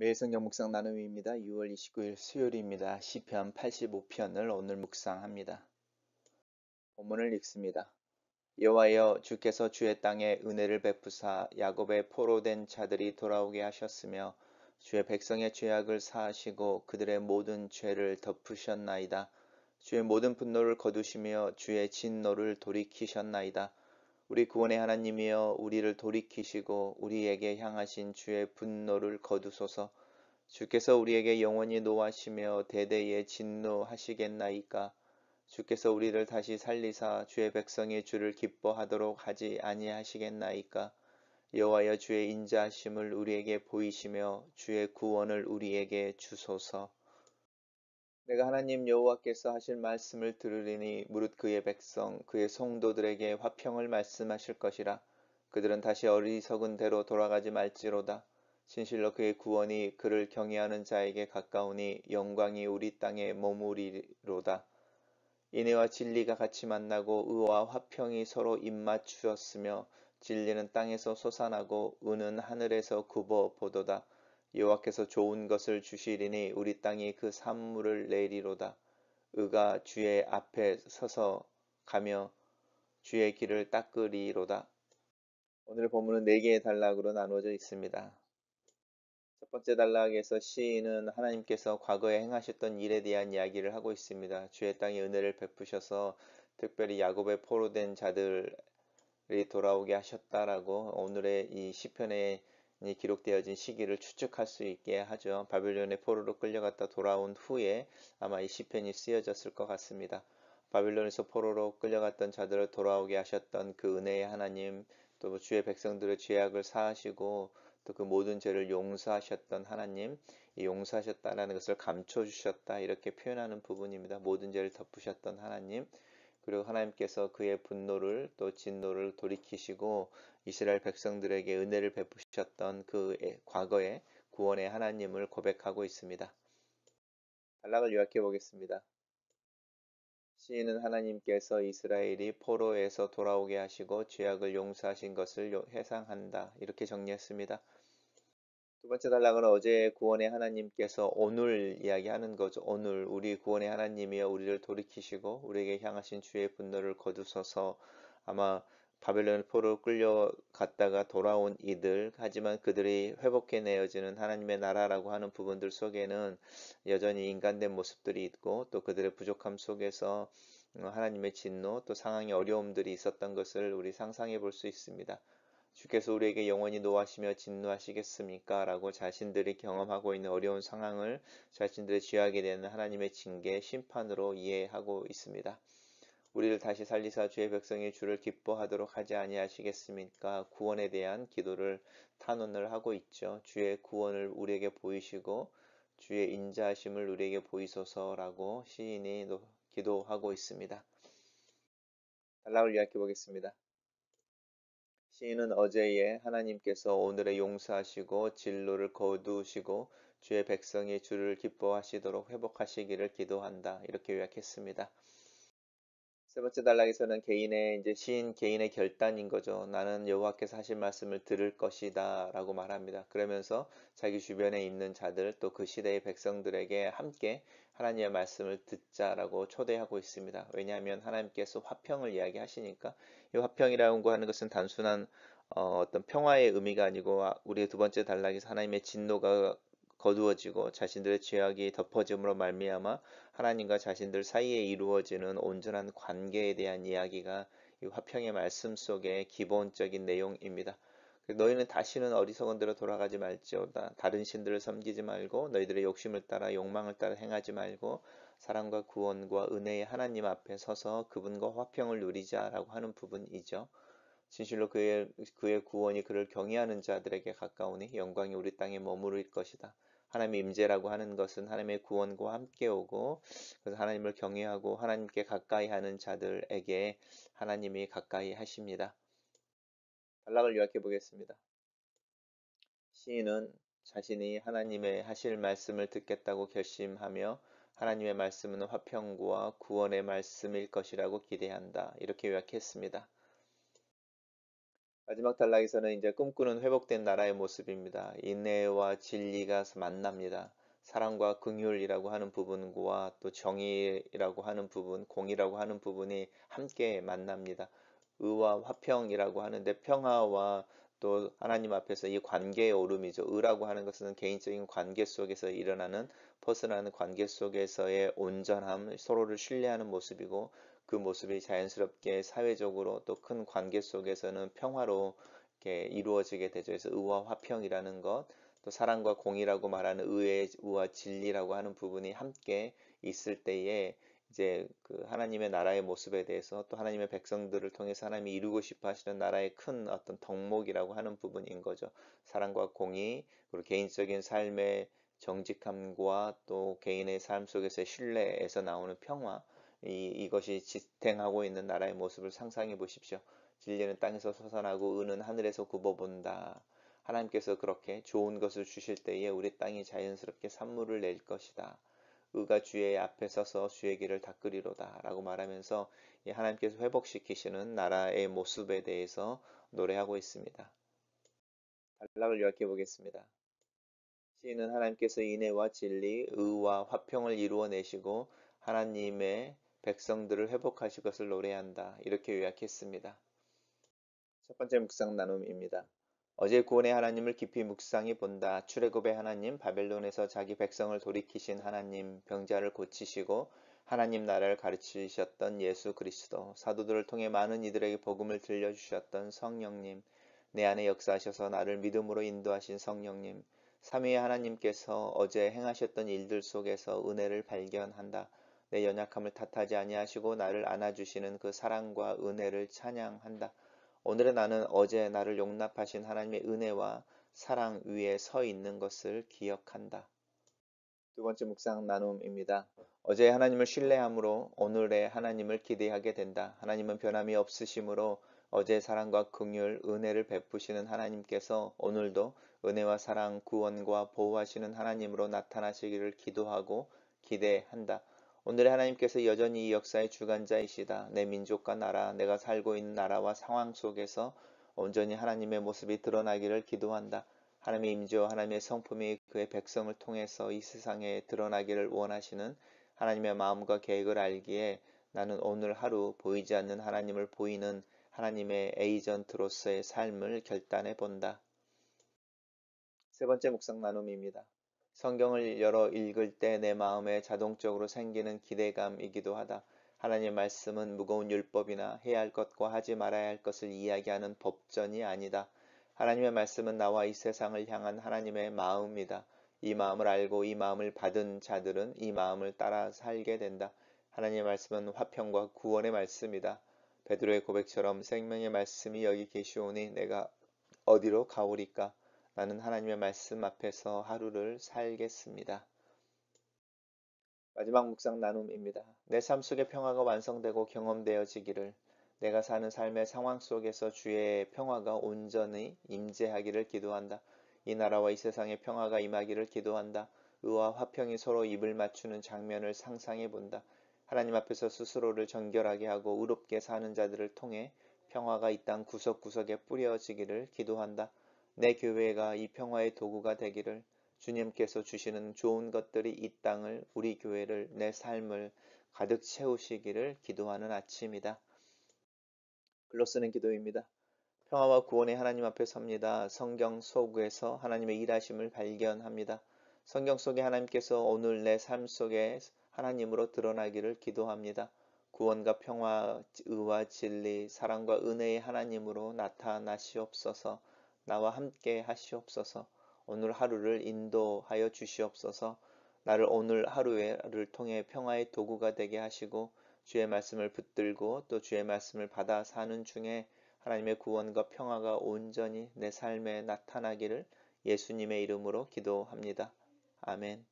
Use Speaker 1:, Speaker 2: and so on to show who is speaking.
Speaker 1: 매일 성경 묵상 나눔입니다. 6월 29일 수요일입니다. 시편 85편을 오늘 묵상합니다. 본문을 읽습니다. 여호와여, 주께서 주의 땅에 은혜를 베푸사 야곱의 포로된 자들이 돌아오게 하셨으며 주의 백성의 죄악을 사하시고 그들의 모든 죄를 덮으셨나이다. 주의 모든 분노를 거두시며 주의 진노를 돌이키셨나이다. 우리 구원의 하나님이여, 우리를 돌이키시고 우리에게 향하신 주의 분노를 거두소서. 주께서 우리에게 영원히 노하시며 대대에 진노하시겠나이까. 주께서 우리를 다시 살리사 주의 백성이 주를 기뻐하도록 하지 아니하시겠나이까. 여호와여, 주의 인자하심을 우리에게 보이시며 주의 구원을 우리에게 주소서. 내가 하나님 여호와께서 하실 말씀을 들으리니 무릇 그의 백성 그의 성도들에게 화평을 말씀하실 것이라. 그들은 다시 어리석은 대로 돌아가지 말지로다. 진실로 그의 구원이 그를 경외하는 자에게 가까우니 영광이 우리 땅에 머무리로다. 인애와 진리가 같이 만나고 의와 화평이 서로 입맞추었으며 진리는 땅에서 솟아나고 의는 하늘에서 굽어 보도다. 여호와께서 좋은 것을 주시리니 우리 땅이 그 산물을 내리로다. 의가 주의 앞에 서서 가며 주의 길을 닦으리로다. 오늘의 본문은 4개의 단락으로 나누어져 있습니다. 첫 번째 단락에서 시인은 하나님께서 과거에 행하셨던 일에 대한 이야기를 하고 있습니다. 주의 땅에 은혜를 베푸셔서 특별히 야곱의 포로된 자들이 돌아오게 하셨다라고 오늘의 이 시편에 기록되어진 시기를 추측할 수 있게 하죠. 바벨론의 포로로 끌려갔다 돌아온 후에 아마 이 시편이 쓰여졌을 것 같습니다. 바벨론에서 포로로 끌려갔던 자들을 돌아오게 하셨던 그 은혜의 하나님, 또 주의 백성들의 죄악을 사하시고 또 그 모든 죄를 용서하셨던 하나님, 이 용서하셨다라는 것을 감춰 주셨다 이렇게 표현하는 부분입니다. 모든 죄를 덮으셨던 하나님, 그리고 하나님께서 그의 분노를 또 진노를 돌이키시고 이스라엘 백성들에게 은혜를 베푸셨던 그 과거의 구원의 하나님을 고백하고 있습니다. 단락을 요약해 보겠습니다. 시인은 하나님께서 이스라엘이 포로에서 돌아오게 하시고 죄악을 용서하신 것을 회상한다 이렇게 정리했습니다. 두 번째 단락은 어제 구원의 하나님께서 오늘 이야기하는 거죠. 오늘 우리 구원의 하나님이여, 우리를 돌이키시고 우리에게 향하신 주의 분노를 거두소서. 아마 바벨론 포로 끌려갔다가 돌아온 이들, 하지만 그들이 회복해 내어지는 하나님의 나라라고 하는 부분들 속에는 여전히 인간된 모습들이 있고 또 그들의 부족함 속에서 하나님의 진노 또 상황의 어려움들이 있었던 것을 우리 상상해 볼 수 있습니다. 주께서 우리에게 영원히 노하시며 진노하시겠습니까? 라고 자신들이 경험하고 있는 어려운 상황을 자신들의 죄악에 대한 하나님의 징계, 심판으로 이해하고 있습니다. 우리를 다시 살리사 주의 백성이 주를 기뻐하도록 하지 아니하시겠습니까? 구원에 대한 기도를 탄원을 하고 있죠. 주의 구원을 우리에게 보이시고 주의 인자하심을 우리에게 보이소서라고 시인이 기도하고 있습니다. 단락을 요약해 보겠습니다. 시인은 어제에 하나님께서 오늘의 용서하시고 진노를 거두시고 주의 백성이 주를 기뻐하시도록 회복하시기를 기도한다 이렇게 요약했습니다. 세 번째 단락에서는 시인 개인의 결단인 거죠. 나는 여호와께서 하신 말씀을 들을 것이다 라고 말합니다. 그러면서 자기 주변에 있는 자들 또 그 시대의 백성들에게 함께 하나님의 말씀을 듣자라고 초대하고 있습니다. 왜냐하면 하나님께서 화평을 이야기하시니까 이 화평이라고 하는 것은 단순한 어떤 평화의 의미가 아니고 우리의 두 번째 단락에서 하나님의 진노가 거두어지고 자신들의 죄악이 덮어짐으로 말미암아 하나님과 자신들 사이에 이루어지는 온전한 관계에 대한 이야기가 이 화평의 말씀 속의 기본적인 내용입니다. 너희는 다시는 어리석은 대로 돌아가지 말지어다. 다른 신들을 섬기지 말고 너희들의 욕심을 따라 욕망을 따라 행하지 말고 사랑과 구원과 은혜의 하나님 앞에 서서 그분과 화평을 누리자라고 하는 부분이죠. 진실로 그의 구원이 그를 경외하는 자들에게 가까우니 영광이 우리 땅에 머무를 것이다. 하나님의 임재라고 하는 것은 하나님의 구원과 함께 오고 그래서 하나님을 경외하고 하나님께 가까이 하는 자들에게 하나님이 가까이 하십니다. 단락을 요약해 보겠습니다. 시인은 자신이 하나님의 하실 말씀을 듣겠다고 결심하며 하나님의 말씀은 화평과 구원의 말씀일 것이라고 기대한다. 이렇게 요약했습니다. 마지막 단락에서는 이제 꿈꾸는 회복된 나라의 모습입니다. 인내와 진리가 만납니다. 사랑과 긍휼이라고 하는 부분과 또 정의라고 하는 부분, 공의라고 하는 부분이 함께 만납니다. 의와 화평이라고 하는데 평화와 또 하나님 앞에서 이 관계의 오름이죠. 의라고 하는 것은 개인적인 관계 속에서 일어나는 퍼스널한 관계 속에서의 온전함, 서로를 신뢰하는 모습이고 그 모습이 자연스럽게 사회적으로 또 큰 관계 속에서는 평화로 이렇게 이루어지게 되죠. 그래서 의와 화평이라는 것, 또 사랑과 공의라고 말하는 의와 진리라고 하는 부분이 함께 있을 때에 이제 그 하나님의 나라의 모습에 대해서 또 하나님의 백성들을 통해서 하나님이 이루고 싶어 하시는 나라의 큰 어떤 덕목이라고 하는 부분인 거죠. 사랑과 공의, 그리고 개인적인 삶의 정직함과 또 개인의 삶 속에서의 신뢰에서 나오는 평화, 이것이 지탱하고 있는 나라의 모습을 상상해 보십시오. 진리는 땅에서 솟아나고 의는 하늘에서 굽어본다. 하나님께서 그렇게 좋은 것을 주실 때에 우리 땅이 자연스럽게 산물을 낼 것이다. 의가 주의 앞에 서서 주의 길을 닦으리로다 라고 말하면서 하나님께서 회복시키시는 나라의 모습에 대해서 노래하고 있습니다. 단락을 요약해 보겠습니다. 시인은 하나님께서 인애와 진리, 의와 화평을 이루어내시고 하나님의 백성들을 회복하실 것을 노래한다. 이렇게 요약했습니다. 첫 번째 묵상 나눔입니다. 어제 구원의 하나님을 깊이 묵상해 본다. 출애굽의 하나님, 바벨론에서 자기 백성을 돌이키신 하나님, 병자를 고치시고 하나님 나라를 가르치셨던 예수 그리스도, 사도들을 통해 많은 이들에게 복음을 들려주셨던 성령님, 내 안에 역사하셔서 나를 믿음으로 인도하신 성령님, 삼위의 하나님께서 어제 행하셨던 일들 속에서 은혜를 발견한다. 내 연약함을 탓하지 아니하시고 나를 안아주시는 그 사랑과 은혜를 찬양한다. 오늘의 나는 어제 나를 용납하신 하나님의 은혜와 사랑 위에 서 있는 것을 기억한다. 두 번째 묵상 나눔입니다. 어제 하나님을 신뢰함으로 오늘의 하나님을 기대하게 된다. 하나님은 변함이 없으심으로 어제 사랑과 긍휼, 은혜를 베푸시는 하나님께서 오늘도 은혜와 사랑, 구원과 보호하시는 하나님으로 나타나시기를 기도하고 기대한다. 오늘의 하나님께서 여전히 이 역사의 주관자이시다. 내 민족과 나라, 내가 살고 있는 나라와 상황 속에서 온전히 하나님의 모습이 드러나기를 기도한다. 하나님의 임재와 하나님의 성품이 그의 백성을 통해서 이 세상에 드러나기를 원하시는 하나님의 마음과 계획을 알기에 나는 오늘 하루 보이지 않는 하나님을 보이는 하나님의 에이전트로서의 삶을 결단해 본다. 세 번째 묵상 나눔입니다. 성경을 열어 읽을 때 내 마음에 자동적으로 생기는 기대감이기도 하다. 하나님의 말씀은 무거운 율법이나 해야 할 것과 하지 말아야 할 것을 이야기하는 법전이 아니다. 하나님의 말씀은 나와 이 세상을 향한 하나님의 마음이다. 이 마음을 알고 이 마음을 받은 자들은 이 마음을 따라 살게 된다. 하나님의 말씀은 화평과 구원의 말씀이다. 베드로의 고백처럼 생명의 말씀이 여기 계시오니 내가 어디로 가오리까? 나는 하나님의 말씀 앞에서 하루를 살겠습니다. 마지막 묵상 나눔입니다. 내 삶 속의 평화가 완성되고 경험되어지기를, 내가 사는 삶의 상황 속에서 주의 평화가 온전히 임재하기를 기도한다. 이 나라와 이 세상의 평화가 임하기를 기도한다. 의와 화평이 서로 입을 맞추는 장면을 상상해 본다. 하나님 앞에서 스스로를 정결하게 하고 의롭게 사는 자들을 통해 평화가 이 땅 구석구석에 뿌려지기를 기도한다. 내 교회가 이 평화의 도구가 되기를, 주님께서 주시는 좋은 것들이 이 땅을, 우리 교회를, 내 삶을 가득 채우시기를 기도하는 아침이다. 글로 쓰는 기도입니다. 평화와 구원의 하나님 앞에 섭니다. 성경 속에서 하나님의 일하심을 발견합니다. 성경 속에 하나님께서 오늘 내 삶 속에 하나님으로 드러나기를 기도합니다. 구원과 평화, 의와 진리, 사랑과 은혜의 하나님으로 나타나시옵소서. 나와 함께 하시옵소서. 오늘 하루를 인도하여 주시옵소서. 나를 오늘 하루를 통해 평화의 도구가 되게 하시고 주의 말씀을 붙들고 또 주의 말씀을 받아 사는 중에 하나님의 구원과 평화가 온전히 내 삶에 나타나기를 예수님의 이름으로 기도합니다. 아멘.